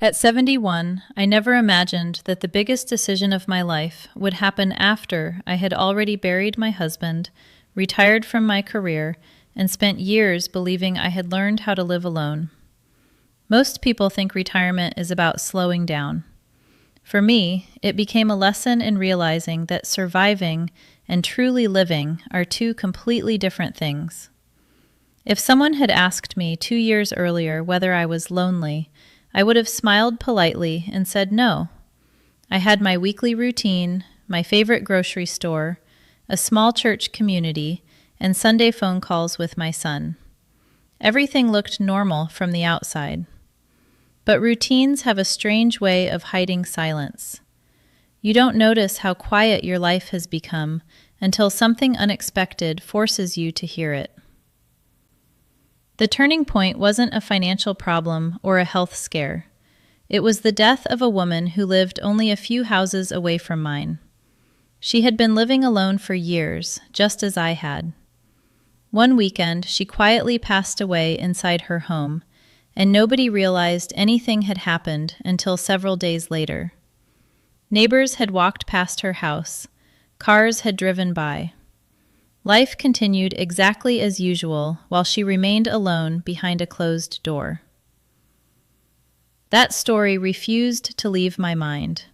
At 71, I never imagined that the biggest decision of my life would happen after I had already buried my husband, retired from my career, and spent years believing I had learned how to live alone. Most people think retirement is about slowing down. For me, it became a lesson in realizing that surviving and truly living are two completely different things. If someone had asked me 2 years earlier whether I was lonely, I would have smiled politely and said no. I had my weekly routine, my favorite grocery store, a small church community, and Sunday phone calls with my son. Everything looked normal from the outside. But routines have a strange way of hiding silence. You don't notice how quiet your life has become until something unexpected forces you to hear it. The turning point wasn't a financial problem or a health scare. It was the death of a woman who lived only a few houses away from mine. She had been living alone for years, just as I had. One weekend, she quietly passed away inside her home, and nobody realized anything had happened until several days later. Neighbors had walked past her house. Cars had driven by. Life continued exactly as usual while she remained alone behind a closed door. That story refused to leave my mind.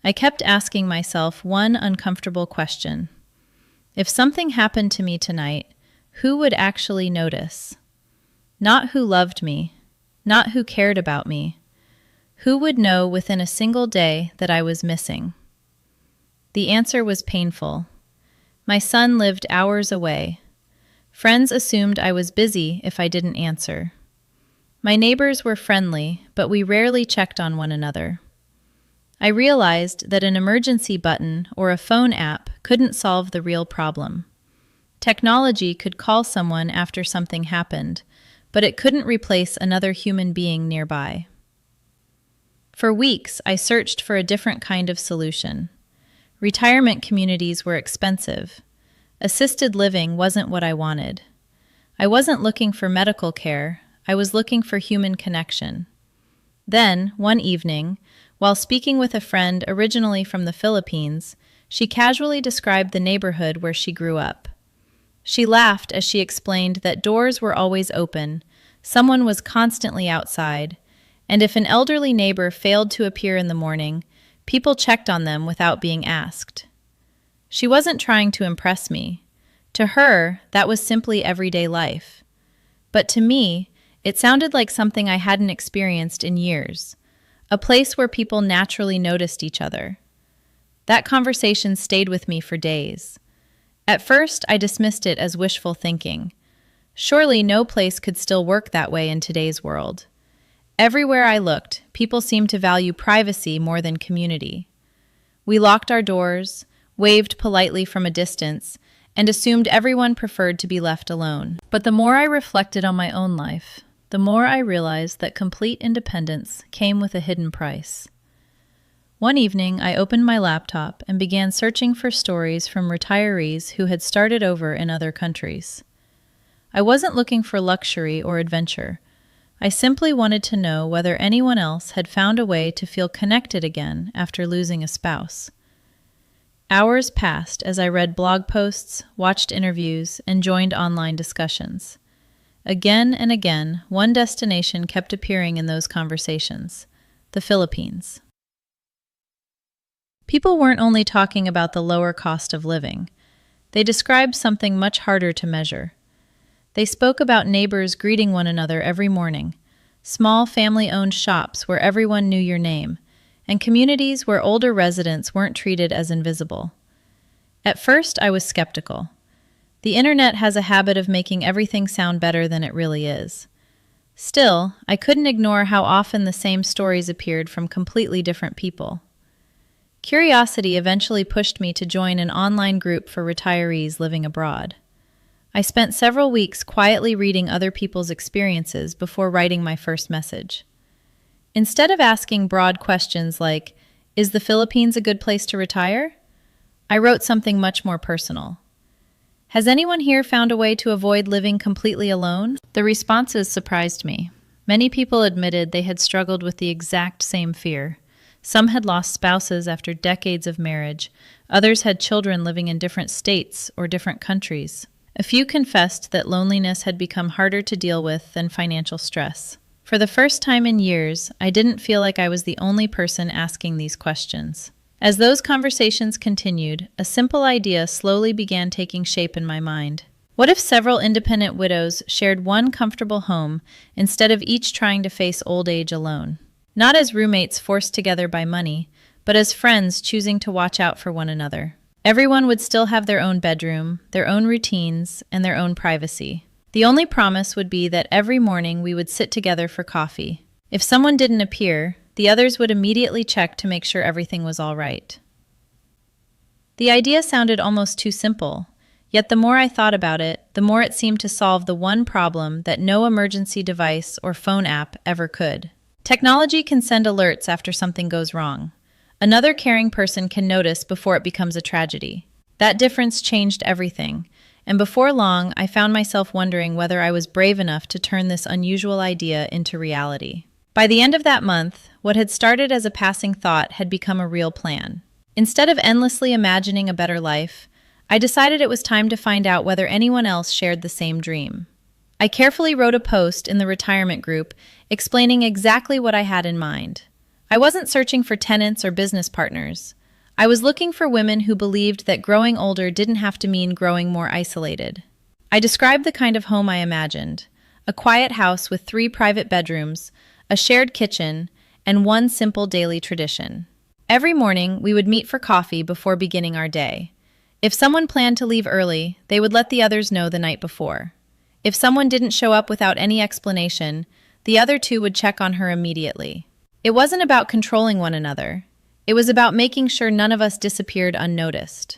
I kept asking myself one uncomfortable question. If something happened to me tonight, who would actually notice? Not who loved me, not who cared about me. Who would know within a single day that I was missing? The answer was painful. My son lived hours away. Friends assumed I was busy if I didn't answer. My neighbors were friendly, but we rarely checked on one another. I realized that an emergency button or a phone app couldn't solve the real problem. Technology could call someone after something happened, but it couldn't replace another human being nearby. For weeks, I searched for a different kind of solution. Retirement communities were expensive. Assisted living wasn't what I wanted. I wasn't looking for medical care. I was looking for human connection. Then, one evening, while speaking with a friend originally from the Philippines, she casually described the neighborhood where she grew up. She laughed as she explained that doors were always open, someone was constantly outside, and if an elderly neighbor failed to appear in the morning, people checked on them without being asked. She wasn't trying to impress me. To her, that was simply everyday life. But to me, it sounded like something I hadn't experienced in years, a place where people naturally noticed each other. That conversation stayed with me for days. At first, I dismissed it as wishful thinking. Surely no place could still work that way in today's world. Everywhere I looked, people seemed to value privacy more than community. We locked our doors, waved politely from a distance, and assumed everyone preferred to be left alone. But the more I reflected on my own life, the more I realized that complete independence came with a hidden price. One evening, I opened my laptop and began searching for stories from retirees who had started over in other countries. I wasn't looking for luxury or adventure. I simply wanted to know whether anyone else had found a way to feel connected again after losing a spouse. Hours passed as I read blog posts, watched interviews, and joined online discussions. Again and again, one destination kept appearing in those conversations: the Philippines. People weren't only talking about the lower cost of living. They described something much harder to measure. They spoke about neighbors greeting one another every morning, small family-owned shops where everyone knew your name, and communities where older residents weren't treated as invisible. At first, I was skeptical. The internet has a habit of making everything sound better than it really is. Still, I couldn't ignore how often the same stories appeared from completely different people. Curiosity eventually pushed me to join an online group for retirees living abroad. I spent several weeks quietly reading other people's experiences before writing my first message. Instead of asking broad questions like, "Is the Philippines a good place to retire?" I wrote something much more personal. "Has anyone here found a way to avoid living completely alone?" The responses surprised me. Many people admitted they had struggled with the exact same fear. Some had lost spouses after decades of marriage. Others had children living in different states or different countries. A few confessed that loneliness had become harder to deal with than financial stress. For the first time in years, I didn't feel like I was the only person asking these questions. As those conversations continued, a simple idea slowly began taking shape in my mind. What if several independent widows shared one comfortable home instead of each trying to face old age alone? Not as roommates forced together by money, but as friends choosing to watch out for one another. Everyone would still have their own bedroom, their own routines, and their own privacy. The only promise would be that every morning we would sit together for coffee. If someone didn't appear, the others would immediately check to make sure everything was all right. The idea sounded almost too simple, yet the more I thought about it, the more it seemed to solve the one problem that no emergency device or phone app ever could. Technology can send alerts after something goes wrong. Another caring person can notice before it becomes a tragedy. That difference changed everything, and before long, I found myself wondering whether I was brave enough to turn this unusual idea into reality. By the end of that month, what had started as a passing thought had become a real plan. Instead of endlessly imagining a better life, I decided it was time to find out whether anyone else shared the same dream. I carefully wrote a post in the retirement group explaining exactly what I had in mind. I wasn't searching for tenants or business partners. I was looking for women who believed that growing older didn't have to mean growing more isolated. I described the kind of home I imagined: a quiet house with 3 private bedrooms, a shared kitchen, and one simple daily tradition. Every morning, we would meet for coffee before beginning our day. If someone planned to leave early, they would let the others know the night before. If someone didn't show up without any explanation, the other 2 would check on her immediately. It wasn't about controlling one another. It was about making sure none of us disappeared unnoticed.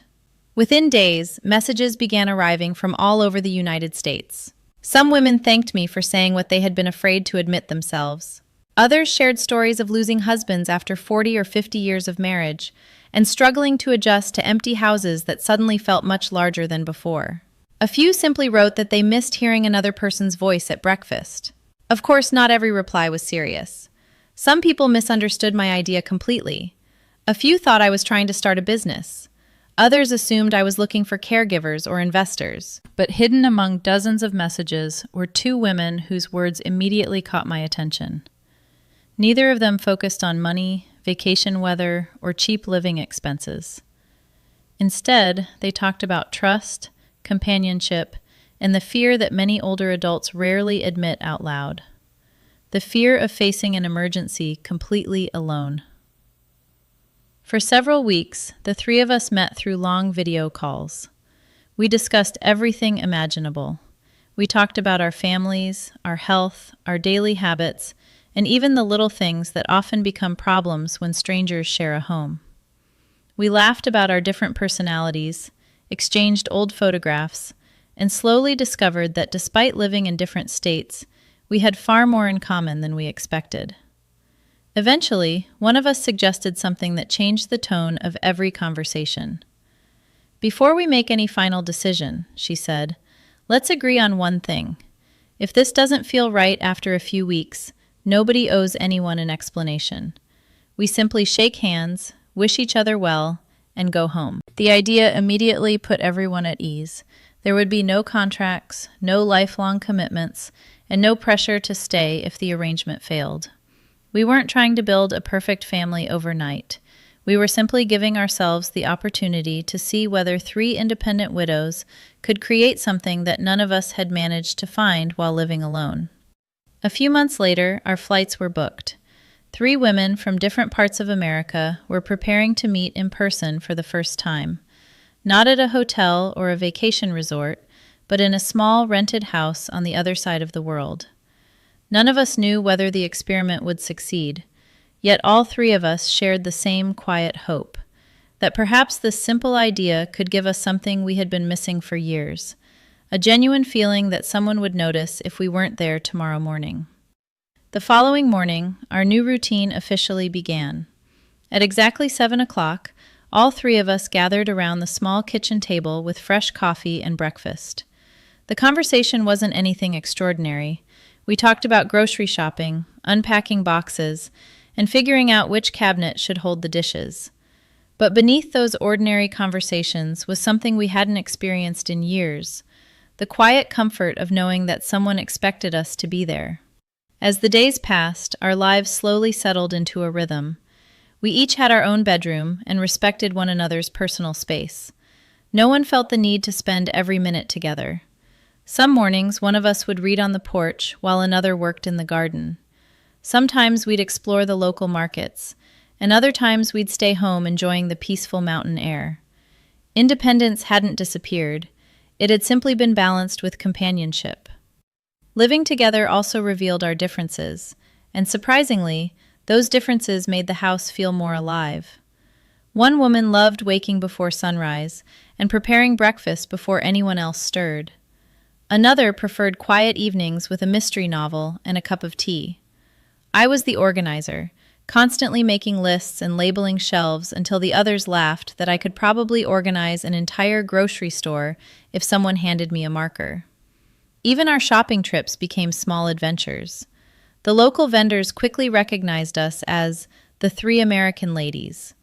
Within days, messages began arriving from all over the United States. Some women thanked me for saying what they had been afraid to admit themselves. Others shared stories of losing husbands after 40 or 50 years of marriage and struggling to adjust to empty houses that suddenly felt much larger than before. A few simply wrote that they missed hearing another person's voice at breakfast. Of course, not every reply was serious. Some people misunderstood my idea completely. A few thought I was trying to start a business. Others assumed I was looking for caregivers or investors. But hidden among dozens of messages were 2 women whose words immediately caught my attention. Neither of them focused on money, vacation weather, or cheap living expenses. Instead, they talked about trust, companionship, and the fear that many older adults rarely admit out loud. The fear of facing an emergency completely alone. For several weeks, the 3 of us met through long video calls. We discussed everything imaginable. We talked about our families, our health, our daily habits, and even the little things that often become problems when strangers share a home. We laughed about our different personalities, exchanged old photographs, and slowly discovered that despite living in different states, we had far more in common than we expected. Eventually, one of us suggested something that changed the tone of every conversation. "Before we make any final decision," she said, "let's agree on one thing. If this doesn't feel right after a few weeks, nobody owes anyone an explanation. We simply shake hands, wish each other well, and go home." The idea immediately put everyone at ease. There would be no contracts, no lifelong commitments, and no pressure to stay if the arrangement failed. We weren't trying to build a perfect family overnight. We were simply giving ourselves the opportunity to see whether 3 independent widows could create something that none of us had managed to find while living alone. A few months later, our flights were booked. 3 women from different parts of America were preparing to meet in person for the first time. Not at a hotel or a vacation resort, but in a small rented house on the other side of the world. None of us knew whether the experiment would succeed, yet all 3 of us shared the same quiet hope, that perhaps this simple idea could give us something we had been missing for years, a genuine feeling that someone would notice if we weren't there tomorrow morning. The following morning, our new routine officially began. At exactly 7 o'clock, all 3 of us gathered around the small kitchen table with fresh coffee and breakfast. The conversation wasn't anything extraordinary. We talked about grocery shopping, unpacking boxes, and figuring out which cabinet should hold the dishes. But beneath those ordinary conversations was something we hadn't experienced in years, the quiet comfort of knowing that someone expected us to be there. As the days passed, our lives slowly settled into a rhythm. We each had our own bedroom and respected one another's personal space. No one felt the need to spend every minute together. Some mornings, one of us would read on the porch while another worked in the garden. Sometimes we'd explore the local markets, and other times we'd stay home enjoying the peaceful mountain air. Independence hadn't disappeared. It had simply been balanced with companionship. Living together also revealed our differences, and surprisingly, those differences made the house feel more alive. One woman loved waking before sunrise and preparing breakfast before anyone else stirred. Another preferred quiet evenings with a mystery novel and a cup of tea. I was the organizer, constantly making lists and labeling shelves until the others laughed that I could probably organize an entire grocery store if someone handed me a marker. Even our shopping trips became small adventures. The local vendors quickly recognized us as the three American ladies.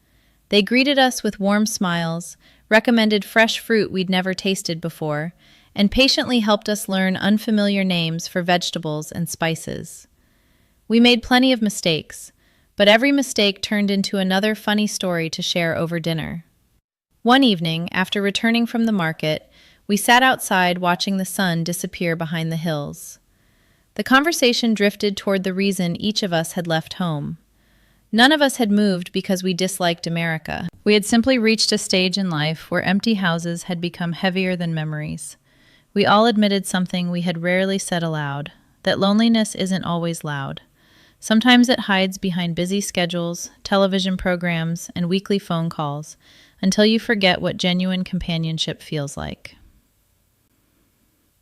They greeted us with warm smiles, recommended fresh fruit we'd never tasted before, and patiently helped us learn unfamiliar names for vegetables and spices. We made plenty of mistakes, but every mistake turned into another funny story to share over dinner. One evening, after returning from the market, we sat outside watching the sun disappear behind the hills. The conversation drifted toward the reason each of us had left home. None of us had moved because we disliked America. We had simply reached a stage in life where empty houses had become heavier than memories. We all admitted something we had rarely said aloud, that loneliness isn't always loud. Sometimes it hides behind busy schedules, television programs, and weekly phone calls, until you forget what genuine companionship feels like.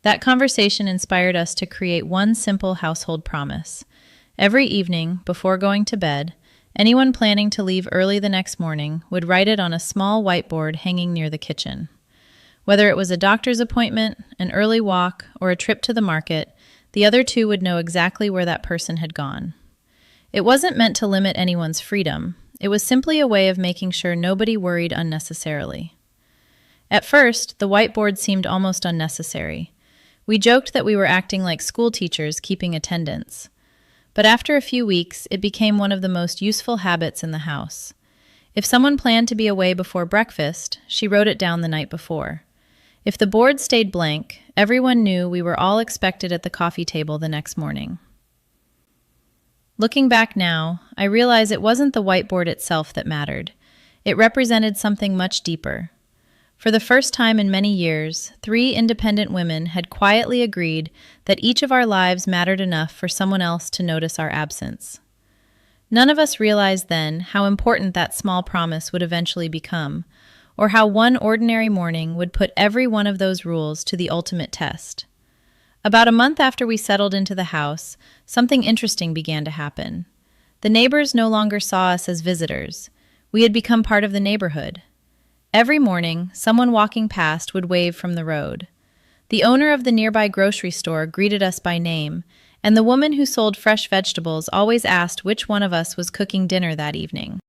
That conversation inspired us to create one simple household promise. Every evening, before going to bed, anyone planning to leave early the next morning would write it on a small whiteboard hanging near the kitchen. Whether it was a doctor's appointment, an early walk, or a trip to the market, the other two would know exactly where that person had gone. It wasn't meant to limit anyone's freedom. It was simply a way of making sure nobody worried unnecessarily. At first, the whiteboard seemed almost unnecessary. We joked that we were acting like school teachers keeping attendance. But after a few weeks, it became one of the most useful habits in the house. If someone planned to be away before breakfast, she wrote it down the night before. If the board stayed blank, everyone knew we were all expected at the coffee table the next morning. Looking back now, I realize it wasn't the whiteboard itself that mattered. It represented something much deeper. For the first time in many years, 3 independent women had quietly agreed that each of our lives mattered enough for someone else to notice our absence. None of us realized then how important that small promise would eventually become, or how one ordinary morning would put every one of those rules to the ultimate test. About a month after we settled into the house, something interesting began to happen. The neighbors no longer saw us as visitors. We had become part of the neighborhood. Every morning, someone walking past would wave from the road. The owner of the nearby grocery store greeted us by name, and the woman who sold fresh vegetables always asked which one of us was cooking dinner that evening.